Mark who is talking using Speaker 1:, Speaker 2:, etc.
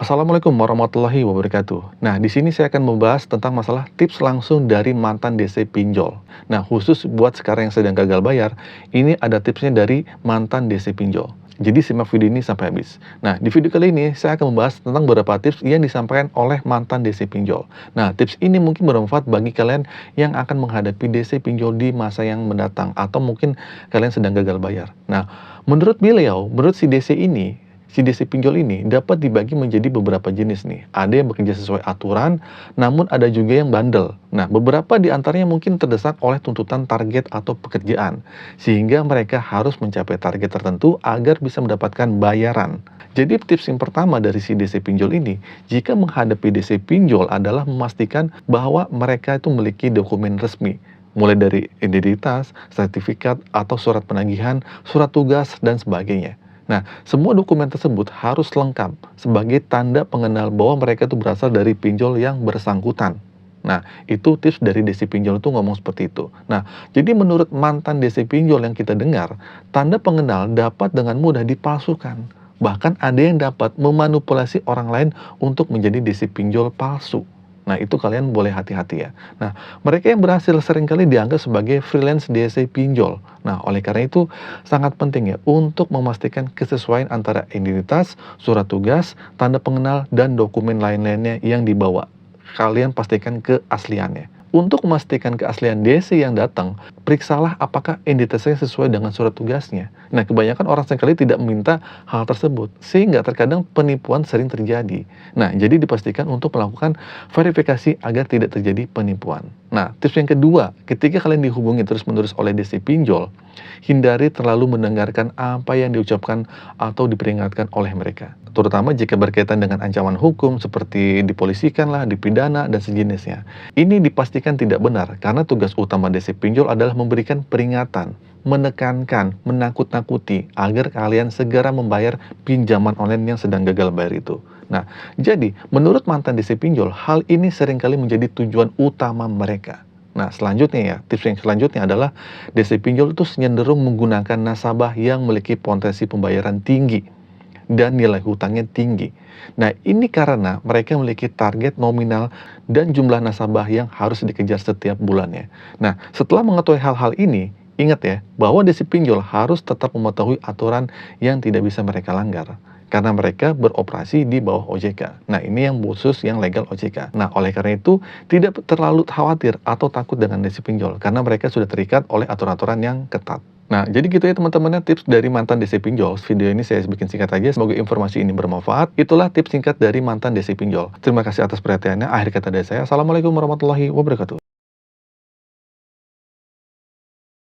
Speaker 1: Assalamualaikum warahmatullahi wabarakatuh. Nah, di sini saya akan membahas tentang masalah tips langsung dari mantan DC pinjol. Nah, khusus buat sekarang yang sedang gagal bayar, ini ada tipsnya dari mantan DC pinjol. Jadi simak video ini sampai habis. Nah, di video kali ini saya akan membahas tentang beberapa tips yang disampaikan oleh mantan DC pinjol. Nah, tips ini mungkin bermanfaat bagi kalian yang akan menghadapi DC pinjol di masa yang mendatang atau mungkin kalian sedang gagal bayar. Nah, menurut si DC ini, si DC pinjol ini dapat dibagi menjadi beberapa jenis nih. Ada yang bekerja sesuai aturan, namun ada juga yang bandel. Nah, beberapa di antaranya mungkin terdesak oleh tuntutan target atau pekerjaan, sehingga mereka harus mencapai target tertentu agar bisa mendapatkan bayaran. Jadi tips yang pertama dari si DC pinjol ini, jika menghadapi DC pinjol adalah memastikan bahwa mereka itu memiliki dokumen resmi, mulai dari identitas, sertifikat, atau surat penagihan, surat tugas, dan sebagainya. Nah, semua dokumen tersebut harus lengkap sebagai tanda pengenal bahwa mereka itu berasal dari pinjol yang bersangkutan. Nah, itu tips dari DC pinjol itu ngomong seperti itu. Nah, jadi menurut mantan DC pinjol yang kita dengar, tanda pengenal dapat dengan mudah dipalsukan. Bahkan ada yang dapat memanipulasi orang lain untuk menjadi DC pinjol palsu. Nah, itu kalian boleh hati-hati ya. Nah, mereka yang berhasil seringkali dianggap sebagai freelance DC pinjol. Nah, oleh karena itu sangat penting ya untuk memastikan kesesuaian antara identitas, surat tugas, tanda pengenal, dan dokumen lain-lainnya yang dibawa. Kalian pastikan keasliannya. Untuk memastikan keaslian DC yang datang, periksalah apakah identitasnya sesuai dengan surat tugasnya. Nah, kebanyakan orang seringkali tidak meminta hal tersebut, sehingga terkadang penipuan sering terjadi. Nah, jadi dipastikan untuk melakukan verifikasi agar tidak terjadi penipuan. Nah, tips yang kedua, ketika kalian dihubungi terus-menerus oleh DC pinjol, hindari terlalu mendengarkan apa yang diucapkan atau diperingatkan oleh mereka. Terutama jika berkaitan dengan ancaman hukum seperti dipolisikan lah, dipidana, dan sejenisnya. Ini dipastikan tidak benar karena tugas utama DC pinjol adalah memberikan peringatan, menekankan, menakut-nakuti agar kalian segera membayar pinjaman online yang sedang gagal bayar itu. Nah, jadi menurut mantan DC pinjol, hal ini seringkali menjadi tujuan utama mereka. Nah, selanjutnya ya, tips yang selanjutnya adalah DC pinjol itu cenderung menggunakan nasabah yang memiliki potensi pembayaran tinggi dan nilai hutangnya tinggi. Nah, ini karena mereka memiliki target nominal dan jumlah nasabah yang harus dikejar setiap bulannya. Nah, setelah mengetahui hal-hal ini, ingat ya, bahwa DC pinjol harus tetap mengetahui aturan yang tidak bisa mereka langgar. Karena mereka beroperasi di bawah OJK. Nah, ini yang khusus yang legal OJK. Nah, oleh karena itu, tidak terlalu khawatir atau takut dengan DC pinjol. Karena mereka sudah terikat oleh aturan-aturan yang ketat. Nah, jadi gitu ya teman-teman tips dari mantan DC pinjol. Video ini saya bikin singkat aja, semoga informasi ini bermanfaat. Itulah tips singkat dari mantan DC pinjol. Terima kasih atas perhatiannya. Akhir kata dari saya, Assalamualaikum warahmatullahi wabarakatuh.